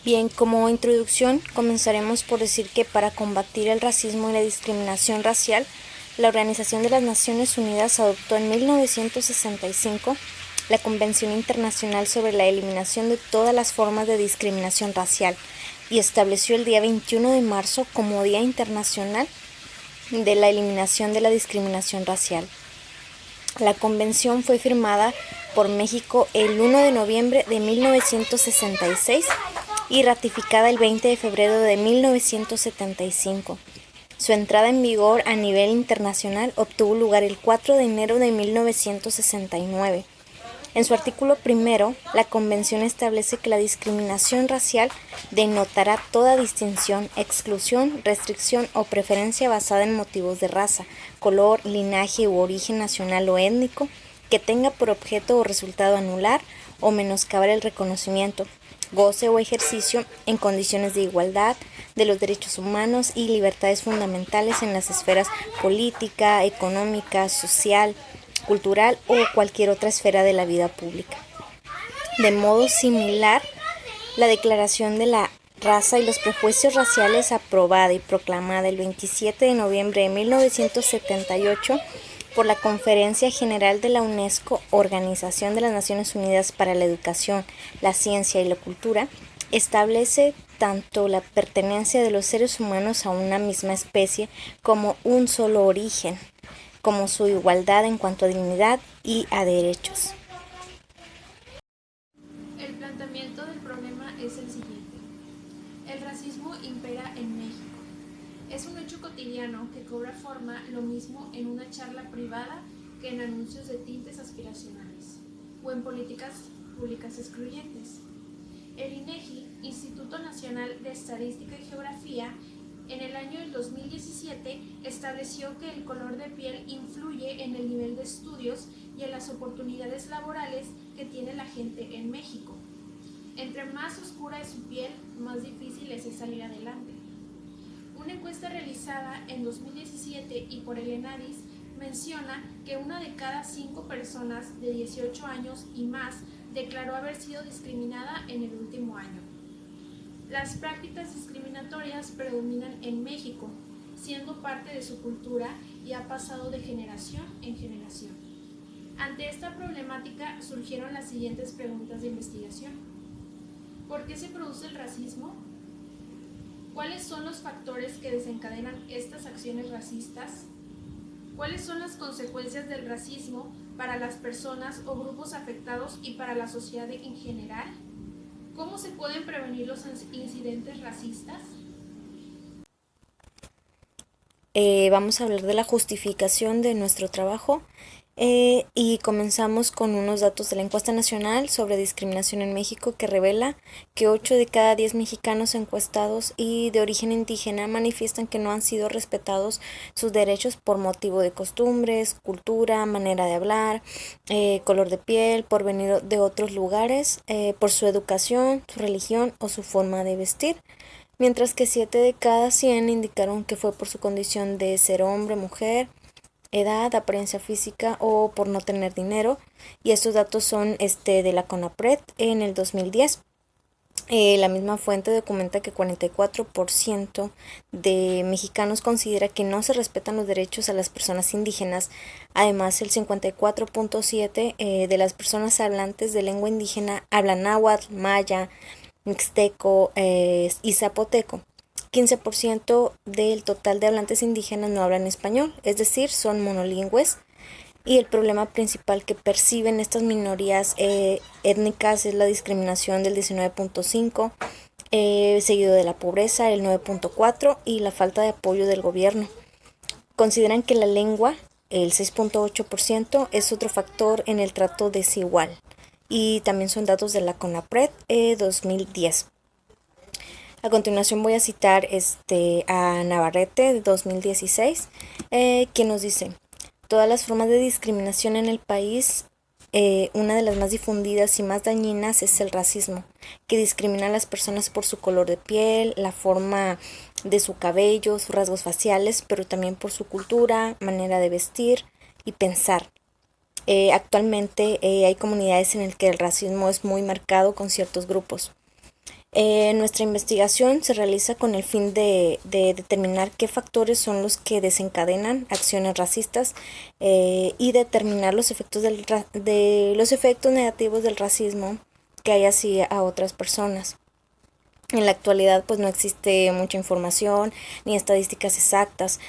Bien, como introducción, comenzaremos por decir que para combatir el racismo y la discriminación racial, la Organización de las Naciones Unidas adoptó en 1965 la Convención Internacional sobre la Eliminación de todas las formas de discriminación racial y estableció el día 21 de marzo como Día Internacional de la Eliminación de la Discriminación Racial. La convención fue firmada por México el 1 de noviembre de 1966 y ratificada el 20 de febrero de 1975. Su entrada en vigor a nivel internacional obtuvo lugar el 4 de enero de 1969. En su artículo primero, la Convención establece que la discriminación racial denotará toda distinción, exclusión, restricción o preferencia basada en motivos de raza, color, linaje u origen nacional o étnico, que tenga por objeto o resultado anular o menoscabar el reconocimiento, goce o ejercicio en condiciones de igualdad de los derechos humanos y libertades fundamentales en las esferas política, económica, social, cultural o cualquier otra esfera de la vida pública. De modo similar, la Declaración de la Raza y los Prejuicios Raciales, aprobada y proclamada el 27 de noviembre de 1978 por la Conferencia General de la UNESCO, Organización de las Naciones Unidas para la Educación, la Ciencia y la Cultura, establece tanto la pertenencia de los seres humanos a una misma especie como un solo origen, como su igualdad en cuanto a dignidad y a derechos. El planteamiento del problema es el siguiente. El racismo impera en México. Es un hecho cotidiano que cobra forma lo mismo en una charla privada que en anuncios de tintes aspiracionales o en políticas públicas excluyentes. El INEGI, Instituto Nacional de Estadística y Geografía, en el año 2017 estableció que el color de piel influye en el nivel de estudios y en las oportunidades laborales que tiene la gente en México. Entre más oscura es su piel, más difícil es salir adelante. Una encuesta realizada en 2017 y por el ENADIS menciona que una de cada 5 personas de 18 años y más declaró haber sido discriminada en el último año. Las prácticas discriminatorias predominan en México, siendo parte de su cultura y ha pasado de generación en generación. Ante esta problemática surgieron las siguientes preguntas de investigación. ¿Por qué se produce el racismo? ¿Cuáles son los factores que desencadenan estas acciones racistas? ¿Cuáles son las consecuencias del racismo para las personas o grupos afectados y para la sociedad en general? ¿Cómo se pueden prevenir los incidentes racistas? Vamos a hablar de la justificación de nuestro trabajo y comenzamos con unos datos de la encuesta nacional sobre discriminación en México que revela que 8 de cada 10 mexicanos encuestados y de origen indígena manifiestan que no han sido respetados sus derechos por motivo de costumbres, cultura, manera de hablar, color de piel, por venir de otros lugares, por su educación, su religión o su forma de vestir, mientras que 7 de cada 100 indicaron que fue por su condición de ser hombre, mujer, edad, apariencia física o por no tener dinero. Y estos datos son de la CONAPRED en el 2010. La misma fuente documenta que 44% de mexicanos considera que no se respetan los derechos a las personas indígenas. Además, el 54.7% de las personas hablantes de lengua indígena hablan náhuatl, maya, mixteco y zapoteco. 15% del total de hablantes indígenas no hablan español, es decir, son monolingües. Y el problema principal que perciben estas minorías étnicas es la discriminación del 19.5%, seguido de la pobreza, el 9.4%, y la falta de apoyo del gobierno. Consideran que la lengua, el 6.8%, es otro factor en el trato desigual. Y también son datos de la CONAPRED 2010. A continuación voy a citar a Navarrete de 2016, que nos dice: todas las formas de discriminación en el país, una de las más difundidas y más dañinas es el racismo, que discrimina a las personas por su color de piel, la forma de su cabello, sus rasgos faciales, pero también por su cultura, manera de vestir y pensar. Actualmente hay comunidades en las que el racismo es muy marcado con ciertos grupos. Nuestra investigación se realiza con el fin de determinar qué factores son los que desencadenan acciones racistas y determinar los efectos, de los efectos negativos del racismo que hay hacia a otras personas. En la actualidad pues no existe mucha información ni estadísticas exactas.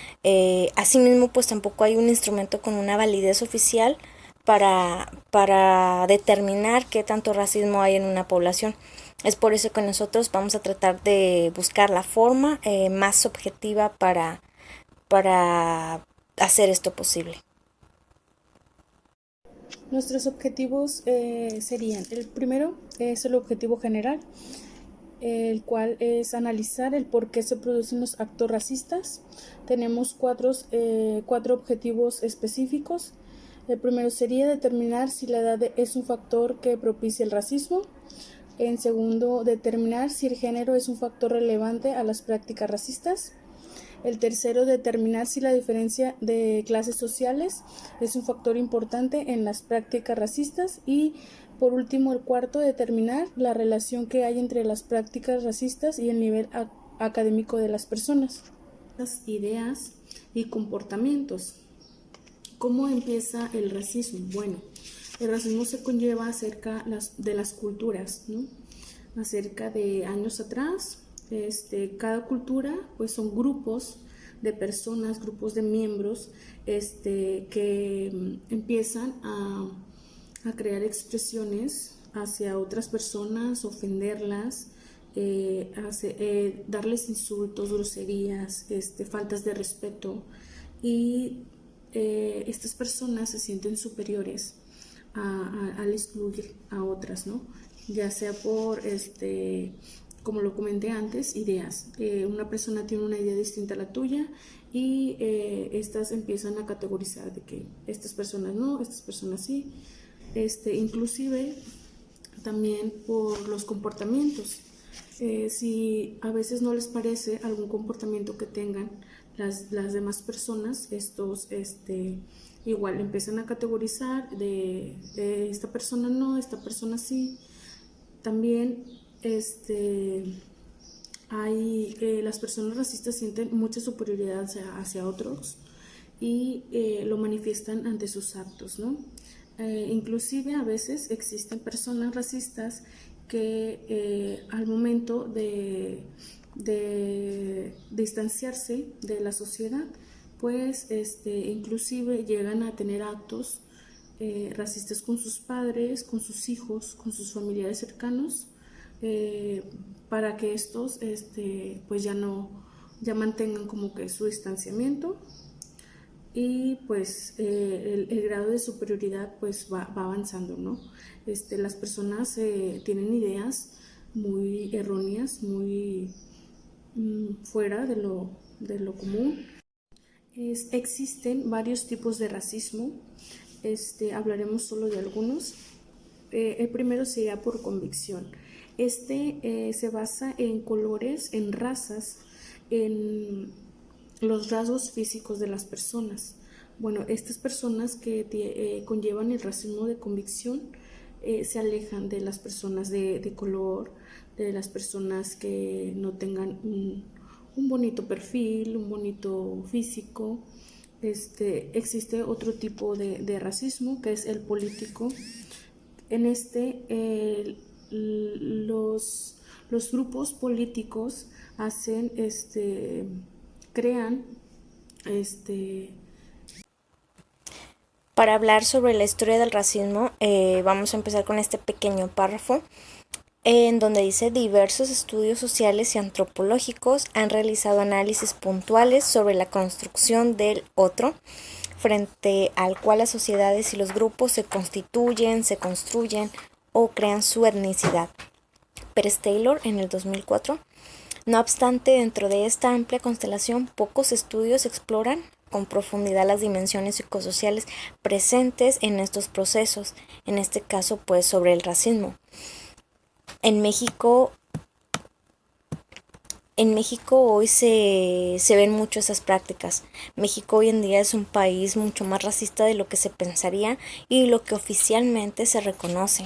Asimismo pues tampoco hay un instrumento con una validez oficial para determinar qué tanto racismo hay en una población. Es por eso que nosotros vamos a tratar de buscar la forma más objetiva para hacer esto posible. Nuestros objetivos serían, el primero es el objetivo general, el cual es analizar el por qué se producen los actos racistas. Tenemos cuatro objetivos específicos. El primero sería determinar si la edad es un factor que propicia el racismo. En segundo, determinar si el género es un factor relevante a las prácticas racistas. El tercero, determinar si la diferencia de clases sociales es un factor importante en las prácticas racistas. Y por último, el cuarto, determinar la relación que hay entre las prácticas racistas y el nivel académico de las personas. Las ideas y comportamientos. ¿Cómo empieza el racismo? Bueno, el racismo se conlleva acerca de las culturas, ¿no? Acerca de años atrás, cada cultura pues son grupos de personas, grupos de miembros que empiezan a crear expresiones hacia otras personas, ofenderlas, darles insultos, groserías, faltas de respeto, y estas personas se sienten superiores al excluir a otras, ¿no? Ya sea por, como lo comenté antes, ideas. Una persona tiene una idea distinta a la tuya y estas empiezan a categorizar de que estas personas no, estas personas sí. Inclusive también por los comportamientos. Si a veces no les parece algún comportamiento que tengan las demás personas, estos igual empiezan a categorizar de esta persona no, esta persona sí. También las personas racistas sienten mucha superioridad hacia otros y lo manifiestan ante sus actos, ¿no? Inclusive a veces existen personas racistas que al momento de distanciarse de la sociedad, pues inclusive llegan a tener actos racistas con sus padres, con sus hijos, con sus familiares cercanos, para que estos pues ya mantengan como que su distanciamiento, y pues el grado de superioridad pues va avanzando, ¿no? Las personas tienen ideas muy erróneas, muy fuera de lo común. Existen varios tipos de racismo. Hablaremos solo de algunos. El primero sería por convicción. Se basa en colores, en razas, en los rasgos físicos de las personas. Bueno, estas personas que conllevan el racismo de convicción se alejan de las personas de color, de las personas que no tengan un bonito perfil, un bonito físico. Existe otro tipo de racismo, que es el político. En los grupos políticos crean Para hablar sobre la historia del racismo, vamos a empezar con este pequeño párrafo en donde dice: diversos estudios sociales y antropológicos han realizado análisis puntuales sobre la construcción del otro, frente al cual las sociedades y los grupos se constituyen, se construyen o crean su etnicidad. Pérez Taylor en el 2004. No obstante, dentro de esta amplia constelación, pocos estudios exploran con profundidad las dimensiones psicosociales presentes en estos procesos, en este caso pues sobre el racismo. En México hoy se ven mucho esas prácticas. México hoy en día es un país mucho más racista de lo que se pensaría y lo que oficialmente se reconoce.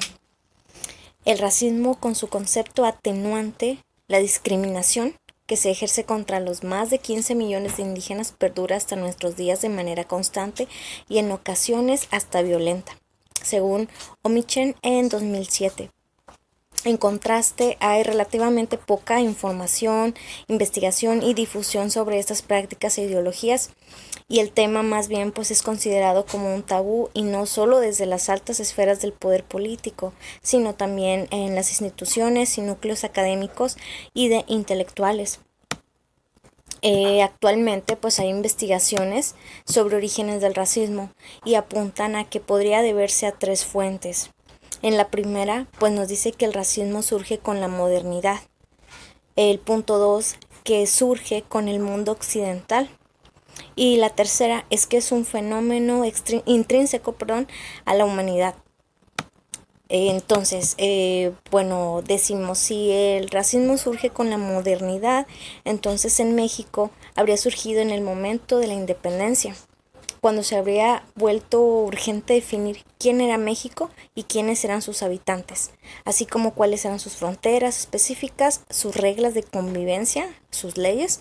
El racismo, con su concepto atenuante, la discriminación que se ejerce contra los más de 15 millones de indígenas, perdura hasta nuestros días de manera constante y en ocasiones hasta violenta, según Omichen en 2007. En contraste, hay relativamente poca información, investigación y difusión sobre estas prácticas e ideologías, y el tema más bien pues es considerado como un tabú, y no solo desde las altas esferas del poder político, sino también en las instituciones y núcleos académicos y de intelectuales. Actualmente pues hay investigaciones sobre orígenes del racismo y apuntan a que podría deberse a tres fuentes. En la primera, pues nos dice que el racismo surge con la modernidad. El punto 2, que surge con el mundo occidental. Y la tercera es que es un fenómeno intrínseco, a la humanidad. Entonces, decimos, si el racismo surge con la modernidad, entonces en México habría surgido en el momento de la independencia, cuando se habría vuelto urgente definir quién era México y quiénes eran sus habitantes, así como cuáles eran sus fronteras específicas, sus reglas de convivencia, sus leyes,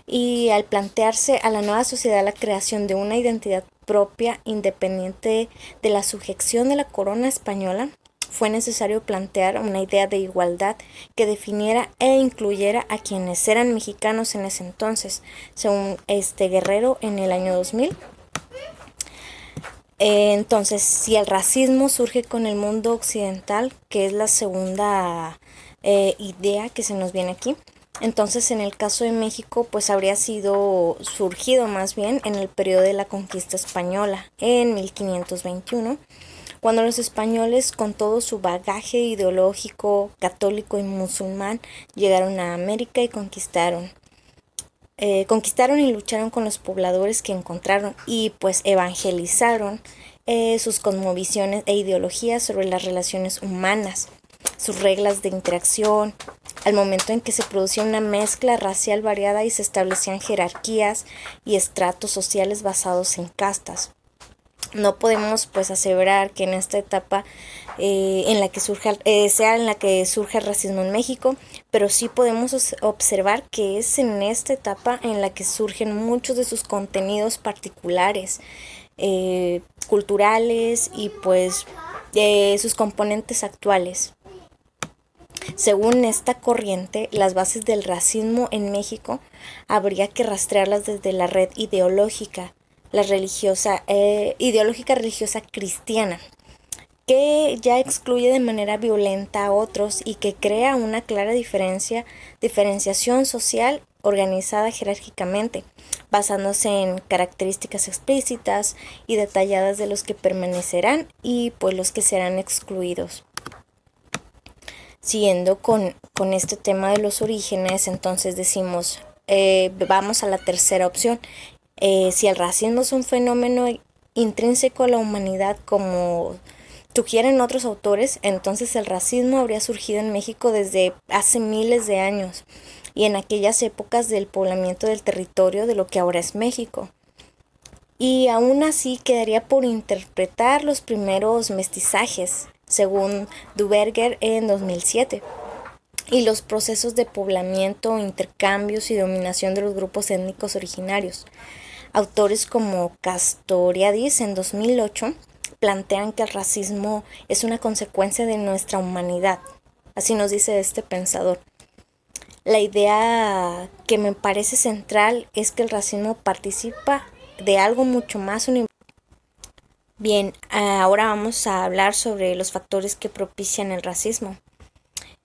y al plantearse a la nueva sociedad la creación de una identidad propia independiente de la sujeción de la corona española, fue necesario plantear una idea de igualdad que definiera e incluyera a quienes eran mexicanos en ese entonces, según Guerrero en el año 2000. Entonces, si el racismo surge con el mundo occidental, que es la segunda idea que se nos viene aquí, entonces en el caso de México pues habría surgido más bien en el periodo de la conquista española, en 1521, cuando los españoles, con todo su bagaje ideológico, católico y musulmán, llegaron a América y conquistaron y lucharon con los pobladores que encontraron, y pues evangelizaron sus cosmovisiones e ideologías sobre las relaciones humanas, sus reglas de interacción, al momento en que se producía una mezcla racial variada y se establecían jerarquías y estratos sociales basados en castas. No podemos pues aseverar que en esta etapa sea en la que surge el racismo en México, pero sí podemos observar que es en esta etapa en la que surgen muchos de sus contenidos particulares, culturales y pues sus componentes actuales. Según esta corriente, las bases del racismo en México habría que rastrearlas desde la red ideológica religiosa cristiana, que ya excluye de manera violenta a otros y que crea una clara diferenciación social organizada jerárquicamente, basándose en características explícitas y detalladas de los que permanecerán y pues los que serán excluidos. Siguiendo con este tema de los orígenes, entonces decimos, vamos a la tercera opción. Si el racismo es un fenómeno intrínseco a la humanidad, como sugieren otros autores, entonces el racismo habría surgido en México desde hace miles de años y en aquellas épocas del poblamiento del territorio de lo que ahora es México. Y aún así quedaría por interpretar los primeros mestizajes, según Duberger en 2007. Y los procesos de poblamiento, intercambios y dominación de los grupos étnicos originarios. Autores como Castoriadis en 2008 plantean que el racismo es una consecuencia de nuestra humanidad. Así nos dice este pensador. La idea que me parece central es que el racismo participa de algo mucho más universal. Bien, ahora vamos a hablar sobre los factores que propician el racismo.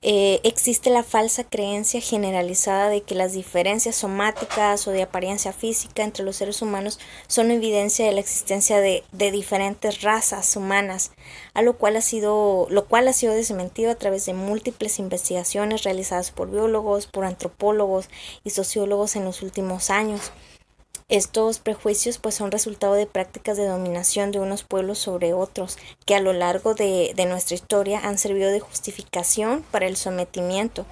Existe la falsa creencia generalizada de que las diferencias somáticas o de apariencia física entre los seres humanos son evidencia de la existencia de diferentes razas humanas, lo cual ha sido desmentido a través de múltiples investigaciones realizadas por biólogos, por antropólogos y sociólogos en los últimos años. Estos prejuicios pues son resultado de prácticas de dominación de unos pueblos sobre otros, que a lo largo de nuestra historia han servido de justificación para el sometimiento,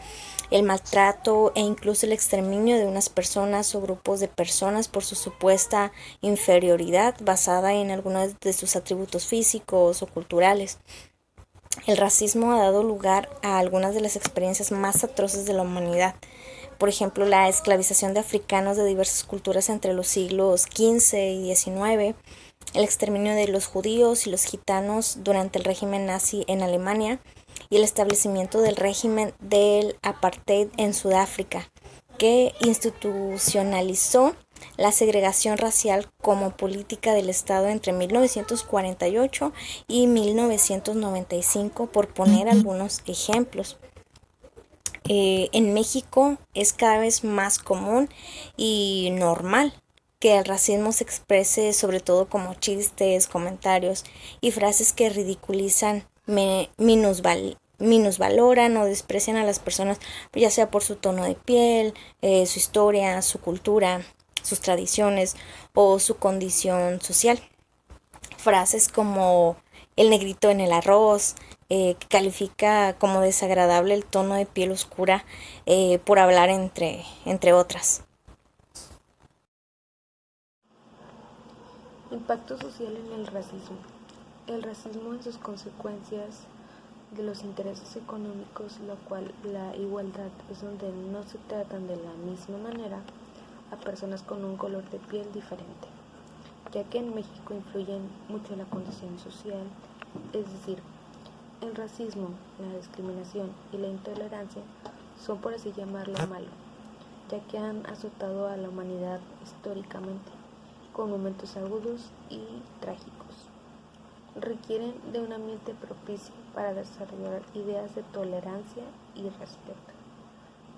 el maltrato e incluso el exterminio de unas personas o grupos de personas por su supuesta inferioridad basada en algunos de sus atributos físicos o culturales. El racismo ha dado lugar a algunas de las experiencias más atroces de la humanidad. Por ejemplo, la esclavización de africanos de diversas culturas entre los siglos XV y XIX, el exterminio de los judíos y los gitanos durante el régimen nazi en Alemania y el establecimiento del régimen del apartheid en Sudáfrica, que institucionalizó la segregación racial como política del Estado entre 1948 y 1995, por poner algunos ejemplos. En México es cada vez más común y normal que el racismo se exprese sobre todo como chistes, comentarios y frases que ridiculizan, minusvaloran o desprecian a las personas, ya sea por su tono de piel, su historia, su cultura, sus tradiciones o su condición social. Frases como el negrito en el arroz, que califica como desagradable el tono de piel oscura, por hablar entre otras. Impacto social en el racismo. El racismo en sus consecuencias de los intereses económicos, lo cual la igualdad es donde no se tratan de la misma manera a personas con un color de piel diferente, ya que en México influyen mucho la condición social, es decir, el racismo, la discriminación y la intolerancia son, por así llamarlo, malo, ya que han azotado a la humanidad históricamente, con momentos agudos y trágicos. Requieren de un ambiente propicio para desarrollar ideas de tolerancia y respeto,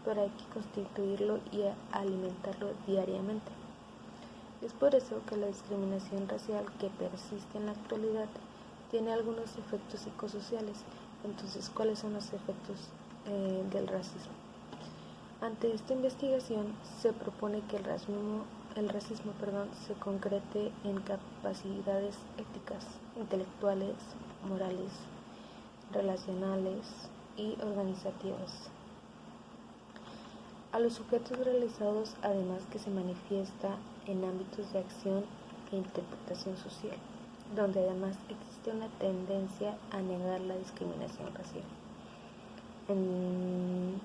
pero hay que constituirlo y alimentarlo diariamente. Es por eso que la discriminación racial que persiste en la actualidad tiene algunos efectos psicosociales. Entonces, ¿cuáles son los efectos del racismo? Ante esta investigación se propone que el racismo se concrete en capacidades éticas, intelectuales, morales, relacionales y organizativas. A los sujetos realizados, además, que se manifiesta en ámbitos de acción e interpretación social, donde además existe una tendencia a negar la discriminación racial.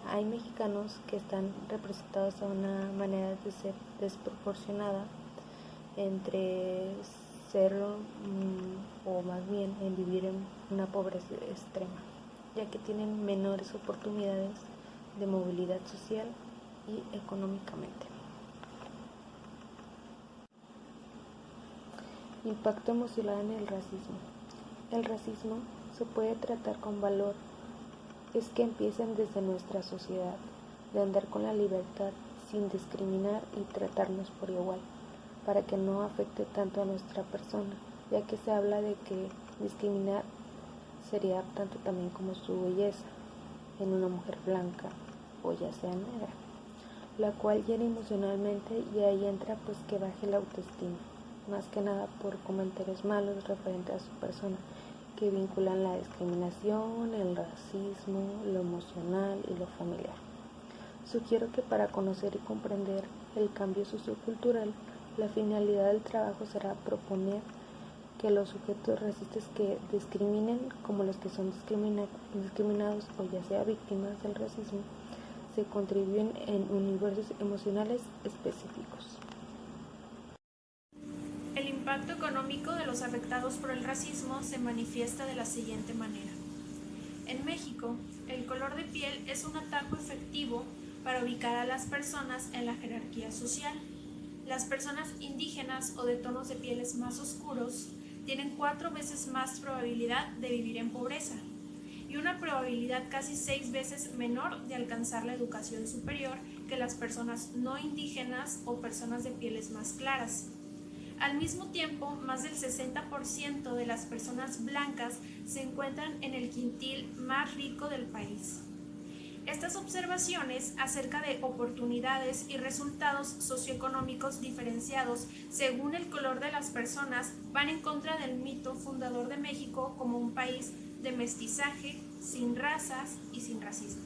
Hay mexicanos que están representados de una manera de ser desproporcionada entre ser o más bien en vivir en una pobreza extrema, ya que tienen menores oportunidades de movilidad social y económicamente. Impacto emocional en el racismo. El racismo se puede tratar con valor, es que empiecen desde nuestra sociedad, de andar con la libertad sin discriminar y tratarnos por igual, para que no afecte tanto a nuestra persona, ya que se habla de que discriminar sería tanto también como su belleza en una mujer blanca o ya sea negra, la cual hiere emocionalmente, y ahí entra pues que baje la autoestima, más que nada por comentarios malos referentes a su persona, que vinculan la discriminación, el racismo, lo emocional y lo familiar. Sugiero que para conocer y comprender el cambio sociocultural, la finalidad del trabajo será proponer que los sujetos racistas que discriminen, como los que son discriminados o ya sea víctimas del racismo, se contribuyen en universos emocionales específicos. El impacto económico de los afectados por el racismo se manifiesta de la siguiente manera. En México, el color de piel es un atajo efectivo para ubicar a las personas en la jerarquía social. Las personas indígenas o de tonos de pieles más oscuros tienen 4 veces más probabilidad de vivir en pobreza y una probabilidad casi 6 veces menor de alcanzar la educación superior que las personas no indígenas o personas de pieles más claras. Al mismo tiempo, más del 60% de las personas blancas se encuentran en el quintil más rico del país. Estas observaciones acerca de oportunidades y resultados socioeconómicos diferenciados según el color de las personas van en contra del mito fundador de México como un país de mestizaje, sin razas y sin racismo.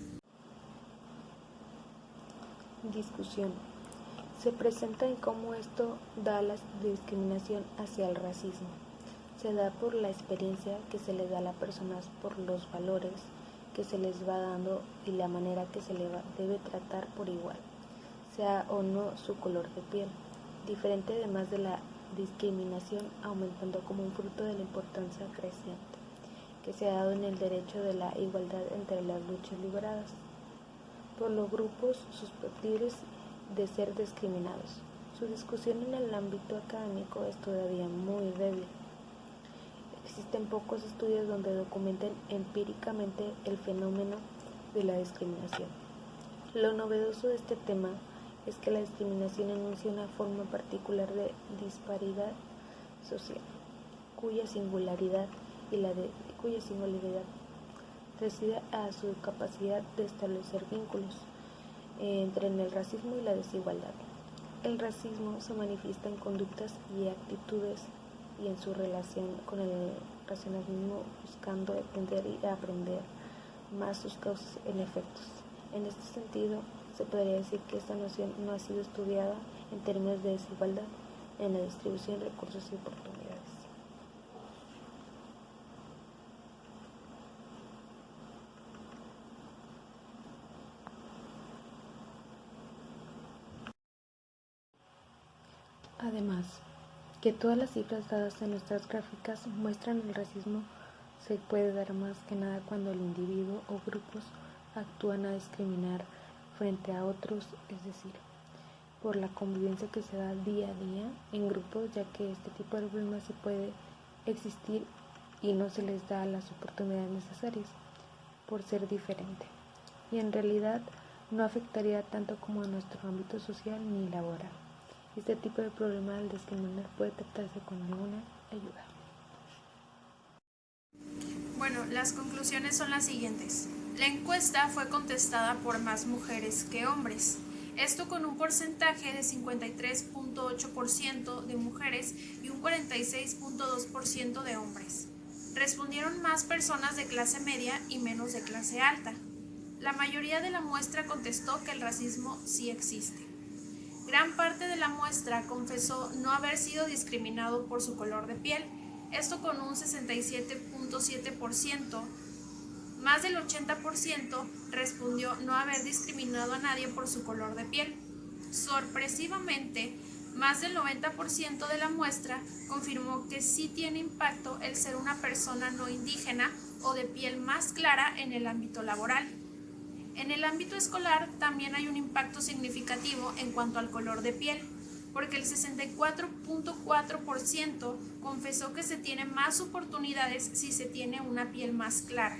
Discusión. Se presenta en cómo esto da la discriminación hacia el racismo. se da por la experiencia que se le da a las personas, por los valores que se les va dando y la manera que se le debe tratar por igual, sea o no su color de piel, diferente además de la discriminación, aumentando como un fruto de la importancia creciente que se ha dado en el derecho de la igualdad entre las luchas liberadas por los grupos susceptibles de ser discriminados. Su discusión en el ámbito académico es todavía muy débil. Existen pocos estudios donde documenten empíricamente el fenómeno de la discriminación. Lo novedoso de este tema es que la discriminación enuncia una forma particular de disparidad social, cuya singularidad reside a su capacidad de establecer vínculos entre el racismo y la desigualdad. El racismo se manifiesta en conductas y actitudes y en su relación con el racionalismo, buscando entender y aprender más sus causas en efectos. En este sentido, se podría decir que esta noción no ha sido estudiada en términos de desigualdad en la distribución de recursos y oportunidades. Además, que todas las cifras dadas en nuestras gráficas muestran el racismo se puede dar más que nada cuando el individuo o grupos actúan a discriminar frente a otros, es decir, por la convivencia que se da día a día en grupos, ya que este tipo de problemas se puede existir y no se les da las oportunidades necesarias por ser diferente. Y en realidad no afectaría tanto como a nuestro ámbito social ni laboral. Este tipo de problema al discriminar puede tratarse con alguna ayuda. Bueno, las conclusiones son las siguientes. La encuesta fue contestada por más mujeres que hombres. Esto con un porcentaje de 53.8% de mujeres y un 46.2% de hombres. Respondieron más personas de clase media y menos de clase alta. La mayoría de la muestra contestó que el racismo sí existe. Gran parte de la muestra confesó no haber sido discriminado por su color de piel, esto con un 67.7%. Más del 80% respondió no haber discriminado a nadie por su color de piel. Sorpresivamente, más del 90% de la muestra confirmó que sí tiene impacto el ser una persona no indígena o de piel más clara en el ámbito laboral. En el ámbito escolar también hay un impacto significativo en cuanto al color de piel, porque el 64.4% confesó que se tiene más oportunidades si se tiene una piel más clara.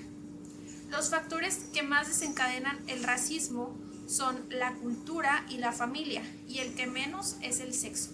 Los factores que más desencadenan el racismo son la cultura y la familia, y el que menos es el sexo.